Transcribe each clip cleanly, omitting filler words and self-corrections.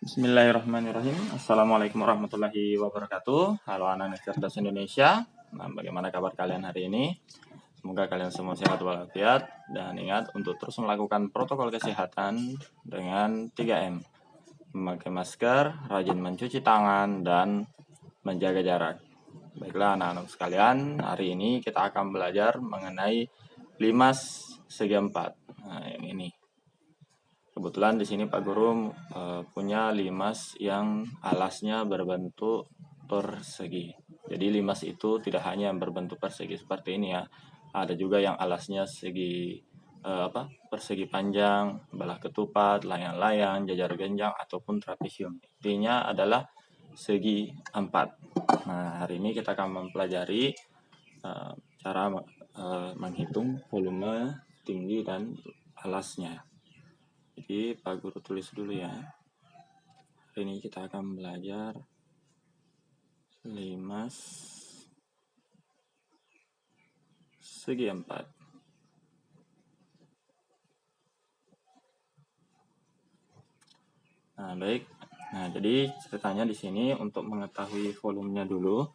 Bismillahirrahmanirrahim. Assalamualaikum warahmatullahi wabarakatuh. Halo anak-anak cerdas Indonesia. Bagaimana kabar kalian hari ini? Semoga kalian semua sehat walafiat. Dan ingat untuk terus melakukan protokol kesehatan dengan 3M. Memakai masker, rajin mencuci tangan, dan menjaga jarak. Baiklah anak-anak sekalian, hari ini kita akan belajar mengenai limas segi 4. Nah, yang ini. Kebetulan di sini Pak Guru punya limas yang alasnya berbentuk persegi. Jadi limas itu tidak hanya berbentuk persegi seperti ini ya. Ada juga yang alasnya persegi panjang, belah ketupat, layang-layang, jajar genjang ataupun trapesium. Intinya adalah segi 4. Nah, hari ini kita akan mempelajari cara menghitung volume tinggi dan alasnya. Jadi Pak Guru tulis dulu ya. Hari ini kita akan belajar limas segi 4. Nah, baik. Nah, jadi ceritanya di sini untuk mengetahui volumenya dulu,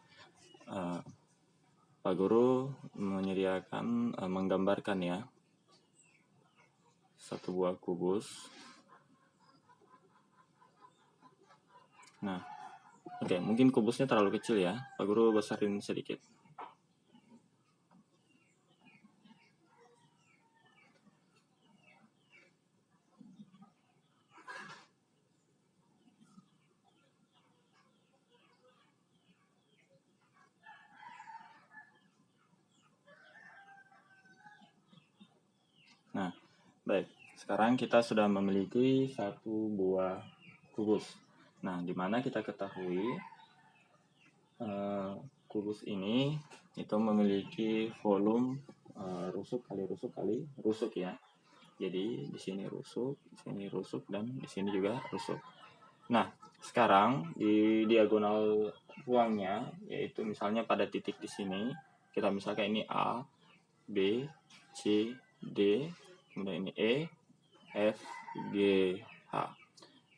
Pak Guru menyediakan menggambarkan ya satu buah kubus. Nah, oke, mungkin kubusnya terlalu kecil ya. Pak Guru besarin sedikit. Nah, baik. Sekarang kita sudah memiliki satu buah kubus. Nah, di mana kita ketahui kubus ini itu memiliki volume rusuk kali rusuk ya. Jadi di sini rusuk, dan di sini juga rusuk. Nah, sekarang di diagonal ruangnya, yaitu misalnya pada titik di sini, kita misalkan ini A, B, C, D, kemudian ini E, F, G, H.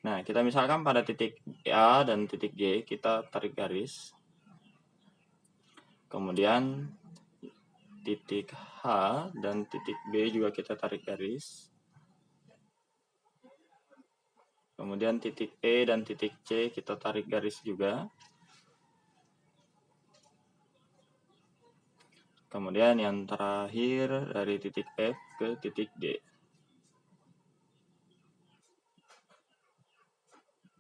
Nah, kita misalkan pada titik A dan titik G, kita tarik garis. Kemudian titik H dan titik B juga kita tarik garis. Kemudian titik E dan titik C kita tarik garis juga. Kemudian yang terakhir dari titik F ke titik D.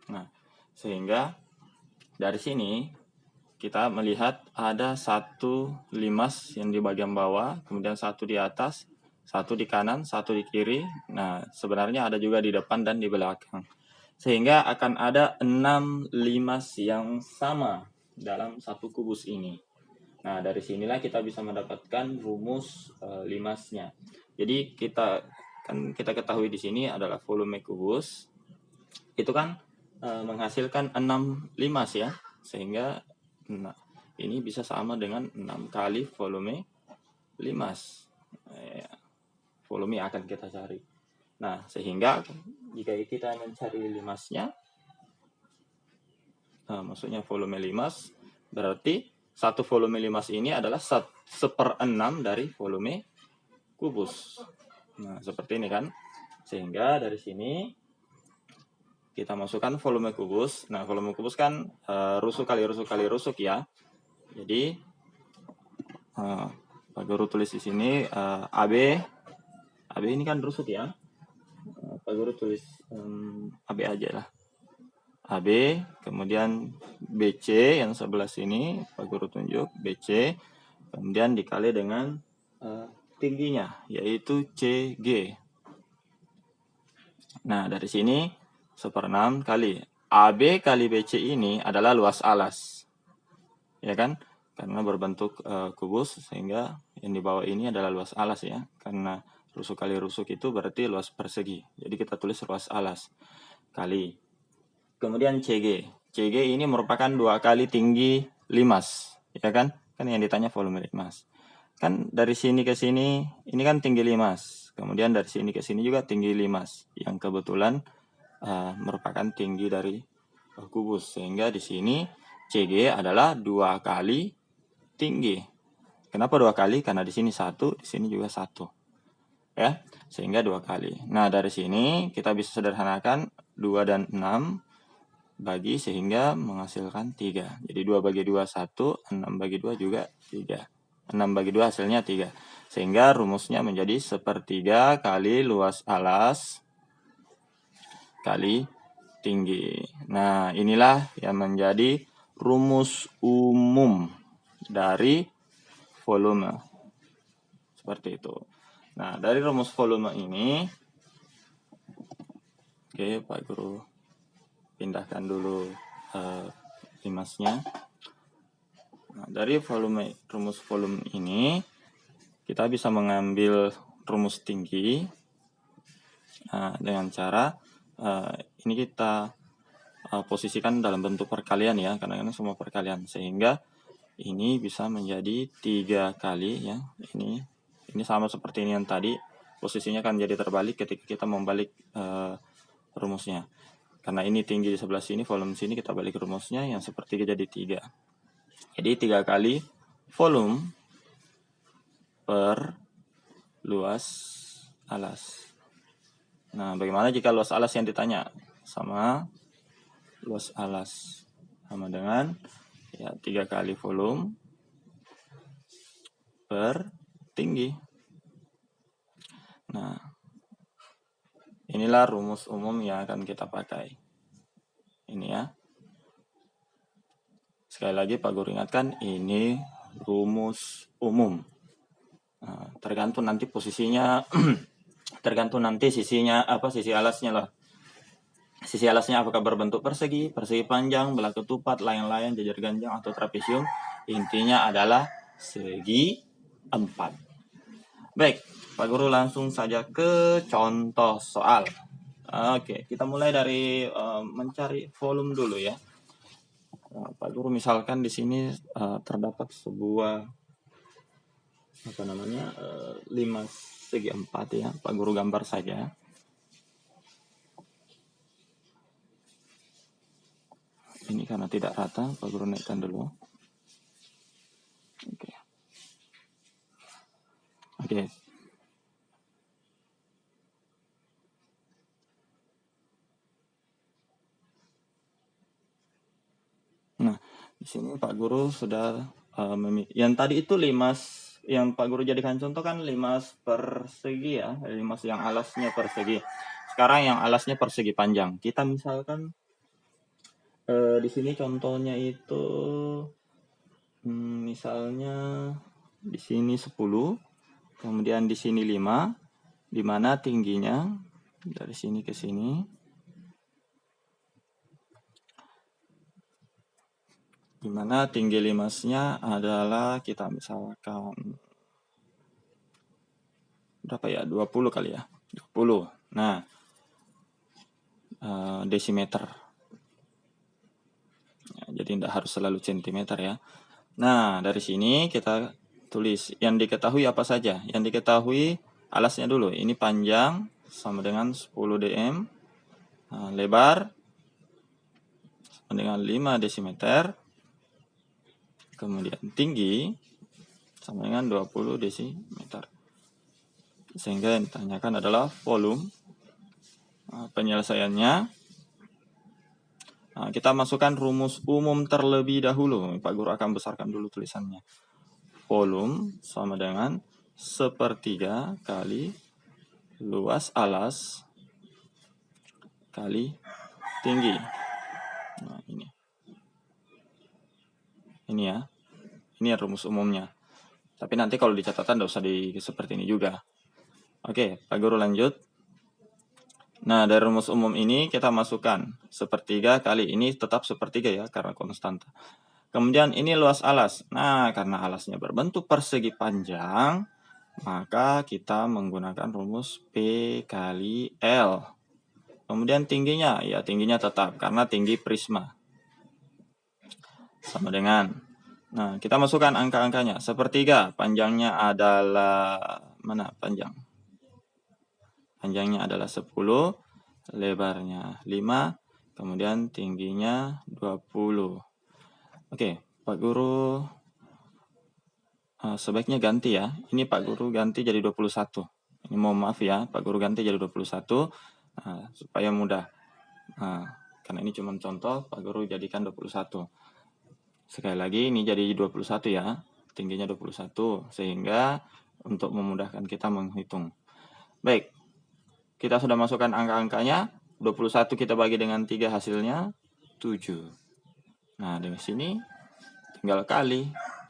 Nah, sehingga dari sini kita melihat ada satu limas yang di bagian bawah, kemudian satu di atas, satu di kanan, satu di kiri. Nah, sebenarnya ada juga di depan dan di belakang. Sehingga akan ada 6 limas yang sama dalam satu kubus ini. Nah, dari sinilah kita bisa mendapatkan rumus limasnya. Jadi kita ketahui di sini adalah volume kubus itu kan menghasilkan 6 limas ya. Sehingga ini bisa sama dengan 6 kali volume limas. Volume akan kita cari. Nah, sehingga jika kita mencari limasnya, maksudnya volume limas, berarti satu volume limas ini adalah 1/6 dari volume kubus. Nah, seperti ini kan. Sehingga dari sini kita masukkan volume kubus. Nah, volume kubus kan rusuk kali rusuk ya. Jadi Pak Guru tulis di sini AB ini kan rusuk ya. Pak Guru tulis AB aja lah. AB, kemudian BC yang sebelah sini Pak Guru tunjuk BC, kemudian dikali dengan tingginya yaitu CG. Nah, dari sini 1/6 kali AB kali BC ini adalah luas alas. Ya kan? Karena berbentuk kubus sehingga yang di bawah ini adalah luas alas ya. Karena rusuk kali rusuk itu berarti luas persegi. Jadi kita tulis luas alas kali. Kemudian CG. CG ini merupakan 2 kali tinggi limas. Ya kan? Kan yang ditanya volume limas. Kan dari sini ke sini ini kan tinggi limas. Kemudian dari sini ke sini juga tinggi limas. Yang kebetulan merupakan tinggi dari kubus. Sehingga di sini CG adalah 2 kali tinggi. Kenapa 2 kali? Karena di sini 1, di sini juga 1. Ya, sehingga 2 kali. Nah, dari sini kita bisa sederhanakan 2 dan 6 bagi sehingga menghasilkan 3. Jadi 2 bagi 2 1, 6 bagi 2 juga 3. 6 bagi 2 hasilnya 3. Sehingga rumusnya menjadi 1/3 kali luas alas kali tinggi. Nah, inilah yang menjadi rumus umum dari volume. Seperti itu. Nah, dari rumus volume ini, oke, Pak Guru pindahkan dulu limasnya. Nah, dari rumus volume ini, kita bisa mengambil rumus tinggi dengan cara ini kita posisikan dalam bentuk perkalian ya, karena ini semua perkalian, sehingga ini bisa menjadi 3 kali ya. Ini sama seperti ini yang tadi, posisinya akan jadi terbalik ketika kita membalik rumusnya. Karena ini tinggi di sebelah sini, volume sini, kita balik rumusnya, yang sepertiga jadi 3. Jadi 3 kali volume per luas alas. Nah, bagaimana jika luas alas yang ditanya? Sama luas alas sama dengan ya 3 kali volume per tinggi. Nah, inilah rumus umum yang akan kita pakai. Ini ya. Sekali lagi Pak Guru ingatkan, ini rumus umum. Nah, tergantung nanti posisinya, tergantung nanti sisinya apa, sisi alasnya lah. Sisi alasnya apakah berbentuk persegi, persegi panjang, belah ketupat, layang-layang, jajar ganjang, atau trapesium. Intinya adalah segi 4. Baik, Pak Guru langsung saja ke contoh soal. Oke, kita mulai dari mencari volume dulu ya. Pak Guru misalkan di sini terdapat sebuah limas segi 4 ya. Pak Guru gambar saja. Ini karena tidak rata, Pak Guru naikkan dulu. Oke. Nah, di sini Pak Guru sudah yang tadi itu limas yang Pak Guru jadikan contoh kan limas persegi ya, limas yang alasnya persegi. Sekarang yang alasnya persegi panjang. Kita misalkan di sini contohnya itu misalnya di sini 10, kemudian di sini 5, di mana tingginya dari sini ke sini, di mana tinggi limasnya adalah kita misalkan berapa ya, 20 kali ya, 20. Nah, desimeter. Ya, jadi tidak harus selalu centimeter ya. Nah, dari sini kita tulis yang diketahui apa saja. Yang diketahui alasnya dulu. Ini panjang sama dengan 10 dm. Nah, lebar sama dengan 5 desimeter. Kemudian tinggi sama dengan 20 desimeter. Sehingga yang ditanyakan adalah volume. Penyelesaiannya, kita masukkan rumus umum terlebih dahulu. Pak Guru akan besarkan dulu tulisannya. Volume sama dengan 1/3 kali luas alas kali tinggi. Nah, ini ya. Ini rumus umumnya. Tapi nanti kalau di catatan tidak usah seperti ini juga. Oke, Pak Guru lanjut. Nah, dari rumus umum ini kita masukkan 1/3 kali ini tetap 1/3 ya, karena konstanta. Kemudian ini luas alas. Nah, karena alasnya berbentuk persegi panjang, maka kita menggunakan rumus P kali L. Kemudian tingginya, ya tingginya tetap karena tinggi prisma. Sama dengan, nah kita masukkan angka-angkanya. 1/3, panjangnya adalah, mana panjang? Panjangnya adalah 10, lebarnya 5, kemudian tingginya 20. Oke, Pak Guru sebaiknya ganti ya. Ini Pak Guru ganti jadi 21. Ini mohon maaf ya, Pak Guru ganti jadi 21 supaya mudah. Karena ini cuma contoh, Pak Guru jadikan 21. Sekali lagi ini jadi 21 ya, tingginya 21, sehingga untuk memudahkan kita menghitung. Baik, kita sudah masukkan angka-angkanya, 21 kita bagi dengan 3 hasilnya 7. Nah, dari sini tinggal kali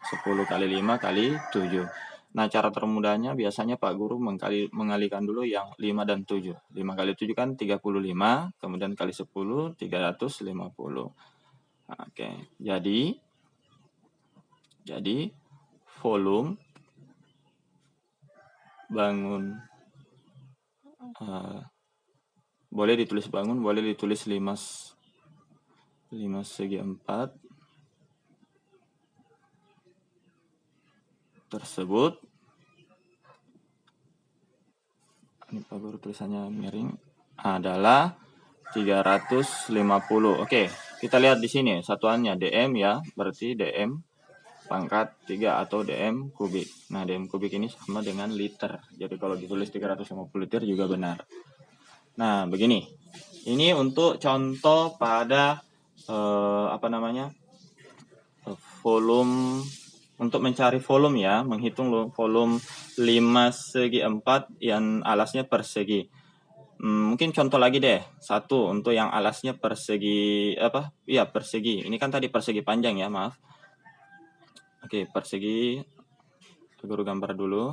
10 kali 5 kali 7. Nah, cara termudahnya biasanya Pak Guru mengalihkan dulu yang 5 dan 7. 5 kali 7 kan 35, kemudian kali 10, 350. Oke, jadi volume bangun, boleh ditulis bangun, boleh ditulis 5 segi 4 tersebut. Ini Pak Guru tulisannya miring, adalah 350. Oke, kita lihat di sini satuannya dm ya, berarti dm pangkat 3 atau dm kubik. Nah, dm kubik ini sama dengan liter. Jadi kalau ditulis 350 liter juga benar. Nah, begini. Ini untuk contoh pada volume, untuk mencari volume ya, menghitung volume 5 segi 4 yang alasnya persegi. Mungkin contoh lagi deh, satu untuk yang alasnya persegi persegi. Ini kan tadi persegi panjang ya, maaf. Oke, persegi. Guru gambar dulu.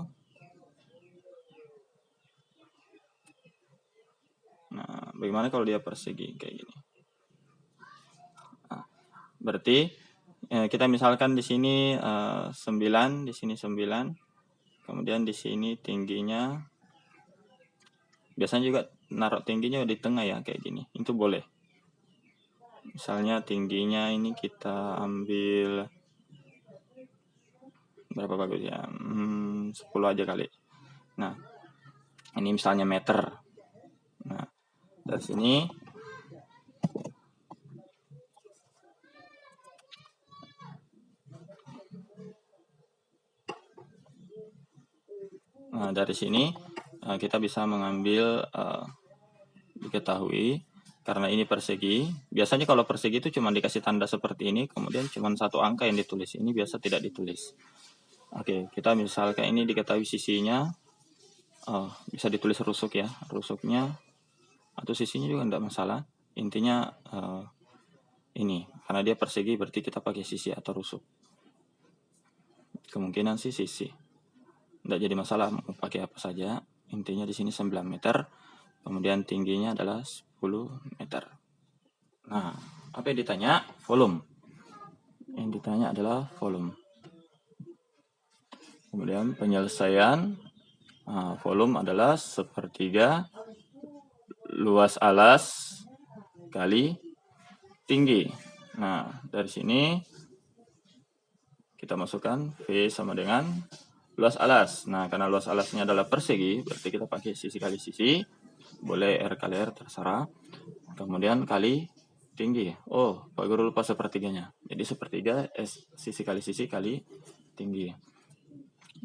Nah, bagaimana kalau dia persegi kayak gini? Nah, berarti kita misalkan di sini 9, di sini 9, kemudian di sini tingginya. Biasanya juga naruh tingginya di tengah ya, kayak gini. Itu boleh. Misalnya tingginya ini kita ambil berapa bagus ya? 10 aja kali. Nah, ini misalnya meter. Nah, dari sini kita bisa mengambil diketahui karena ini persegi. Biasanya kalau persegi itu cuma dikasih tanda seperti ini, kemudian cuma satu angka yang ditulis. Ini biasa tidak ditulis. Oke, kita misalkan ini diketahui sisinya, bisa ditulis rusuk ya, rusuknya atau sisinya juga tidak masalah. Intinya ini, karena dia persegi berarti kita pakai sisi atau rusuk. Kemungkinan sih sisi. Tidak jadi masalah mau pakai apa saja. Intinya di sini 9 meter. Kemudian tingginya adalah 10 meter. Nah, apa yang ditanya? Volume. Yang ditanya adalah volume. Kemudian penyelesaian. Volume adalah sepertiga luas alas kali tinggi. Nah, dari sini kita masukkan V sama dengan luas alas. Nah, karena luas alasnya adalah persegi, berarti kita pakai sisi kali sisi. Boleh R kali R, terserah. Kemudian kali tinggi. Oh, Pak Guru lupa sepertiganya. Jadi sepertiga sisi kali tinggi.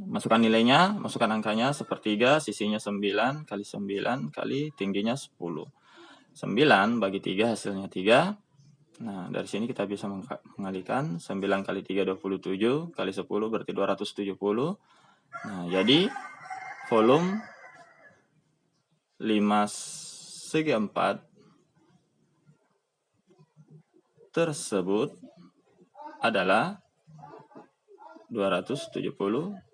Masukkan nilainya, masukkan angkanya sepertiga, sisinya 9 kali 9 kali tingginya 10. 9 bagi 3 hasilnya 3. Nah, dari sini kita bisa mengalihkan 9 kali 3 27 kali 10 berarti 270. Nah, jadi volume 5 segi 4 tersebut adalah 270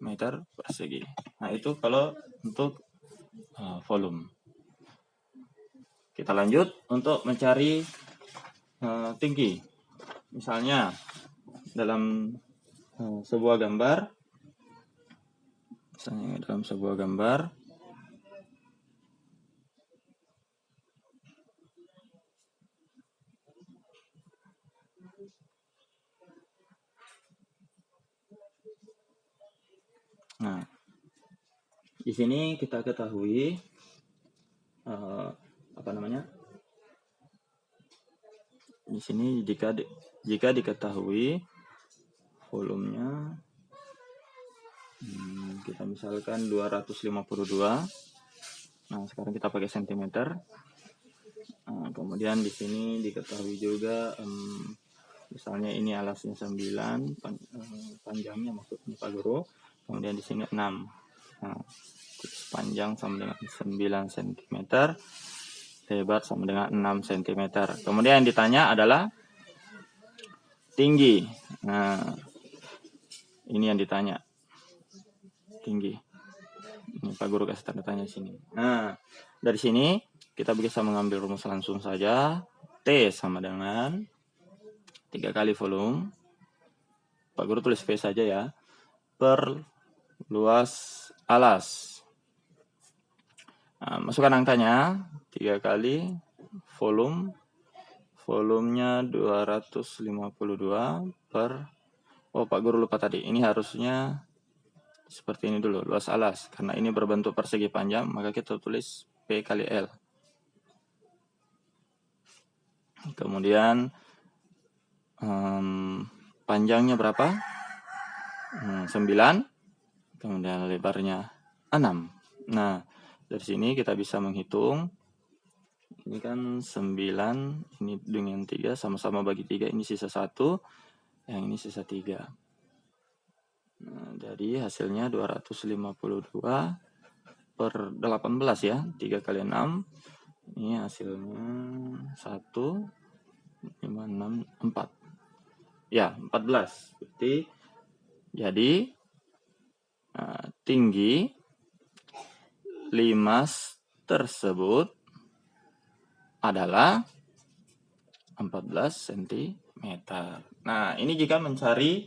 meter persegi. Nah, itu kalau untuk volume. Kita lanjut untuk mencari tinggi. Misalnya dalam sebuah gambar, nah, di sini kita ketahui Di sini jika diketahui volumenya kita misalkan 252. Nah, sekarang kita pakai sentimeter. Nah, kemudian di sini diketahui juga misalnya ini alasnya 9, panjangnya maksudnya Pak Guru. Kemudian di sini 6. Nah, panjang sama dengan 9 cm, lebar sama dengan 6 cm. Kemudian yang ditanya adalah tinggi. Nah, ini yang ditanya. Tinggi. Ini Pak Guru kasih tanda tanya sini. Nah, dari sini kita bisa mengambil rumus langsung saja. T sama dengan 3 kali volume. Pak Guru tulis V saja ya. Per luas alas. Nah, masukkan angkanya 3 kali volume. Volumenya 252 per... Oh, Pak Guru lupa tadi. Ini harusnya seperti ini dulu, luas alas. Karena ini berbentuk persegi panjang, maka kita tulis P kali L. Kemudian panjangnya berapa? 9. Kemudian lebarnya 6. Nah, dari sini kita bisa menghitung. Ini kan 9, ini dengan 3, sama-sama bagi 3, ini sisa 1, yang ini sisa 3. Nah, jadi hasilnya 252 per 18 ya, 3 kali 6. Ini hasilnya 1, 5, 6, 4. Ya, 14. Jadi tinggi limas tersebut adalah 14 cm. Nah, ini jika mencari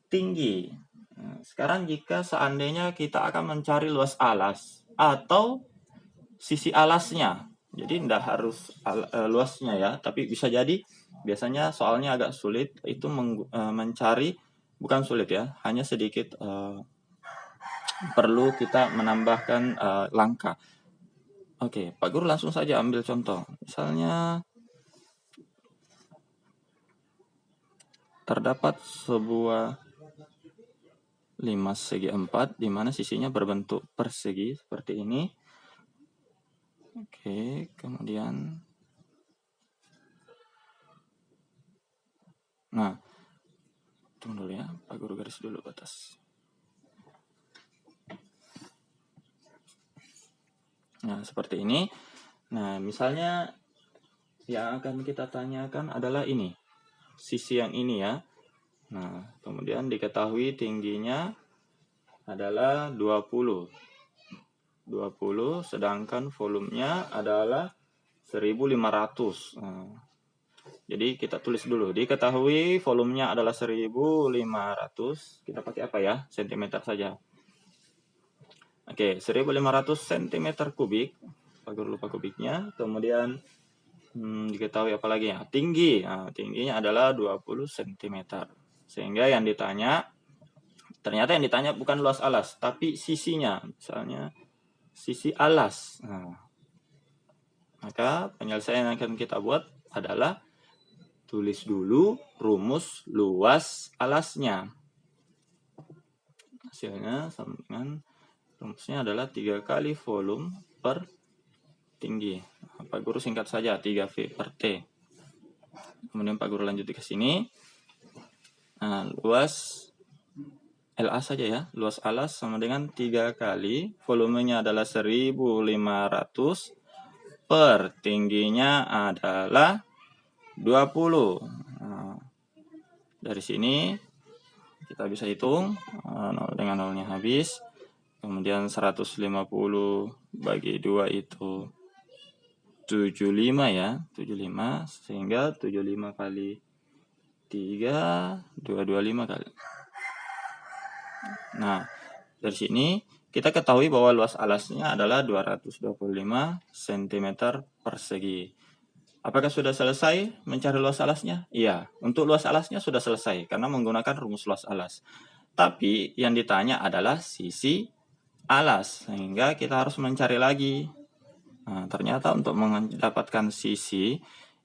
tinggi. Nah, sekarang jika seandainya kita akan mencari luas alas atau sisi alasnya. Jadi tidak harus luasnya ya, tapi bisa jadi biasanya soalnya agak sulit itu mencari, bukan sulit ya, hanya sedikit perlu kita menambahkan langkah. Oke, Pak Guru langsung saja ambil contoh. Misalnya terdapat sebuah limas segi 4 di mana sisinya berbentuk persegi seperti ini. Oke, kemudian nah, tunggu dulu ya, Pak Guru garis dulu batas. Nah, seperti ini. Nah, misalnya yang akan kita tanyakan adalah ini. Sisi yang ini ya. Nah, kemudian diketahui tingginya adalah 20. 20, sedangkan volumenya adalah 1500. Nah, jadi kita tulis dulu. Diketahui volumenya adalah 1500. Kita pakai apa ya? Sentimeter saja. Oke, 1500 cm kubik. Pak Guru lupa kubiknya. Kemudian diketahui apa lagi ya? Tinggi. Nah, tingginya adalah 20 cm. Sehingga yang ditanya, ternyata yang ditanya bukan luas alas, tapi sisinya. Misalnya sisi alas. Nah, maka penyelesaian yang akan kita buat adalah tulis dulu rumus luas alasnya. Hasilnya sama dengan rumusnya adalah 3 kali volume per tinggi. Pak Guru singkat saja 3V per T. Kemudian Pak Guru lanjut ke sini. Nah, luas LA saja ya. Luas alas sama dengan 3 kali volumenya adalah 1500 per tingginya adalah 20. Nah, dari sini kita bisa hitung 0 dengan 0-nya habis. Kemudian 150 bagi 2 itu 75 ya, 75, sehingga 75 kali 3, 225 kali. Nah, dari sini kita ketahui bahwa luas alasnya adalah 225 cm persegi. Apakah sudah selesai mencari luas alasnya? Iya, untuk luas alasnya sudah selesai karena menggunakan rumus luas alas. Tapi yang ditanya adalah sisi alas, sehingga kita harus mencari lagi. Nah, ternyata untuk mendapatkan sisi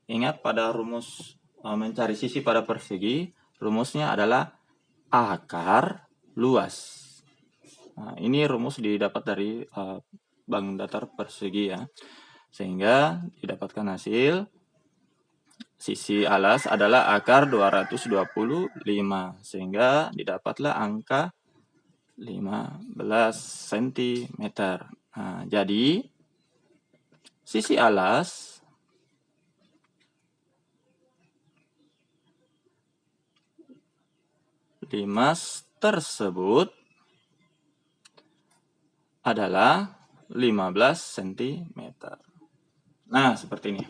Ingat pada rumus mencari sisi pada persegi, rumusnya adalah akar luas. Nah, ini rumus didapat dari bangun datar persegi ya. Sehingga didapatkan hasil sisi alas adalah akar 225. Sehingga didapatlah angka 15 cm. Nah, jadi sisi alas limas tersebut adalah 15 cm. Nah, seperti ini.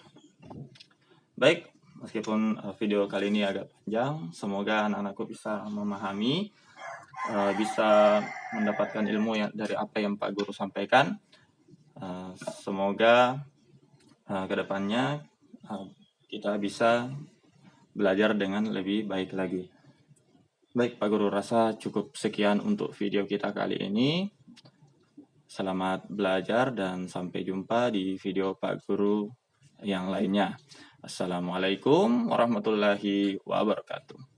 Baik, meskipun video kali ini agak panjang, semoga anak-anakku bisa memahami, bisa mendapatkan ilmu dari apa yang Pak Guru sampaikan. Semoga kedepannya kita bisa belajar dengan lebih baik lagi. Baik, Pak Guru rasa cukup sekian untuk video kita kali ini. Selamat belajar dan sampai jumpa di video Pak Guru yang lainnya. Assalamualaikum warahmatullahi wabarakatuh.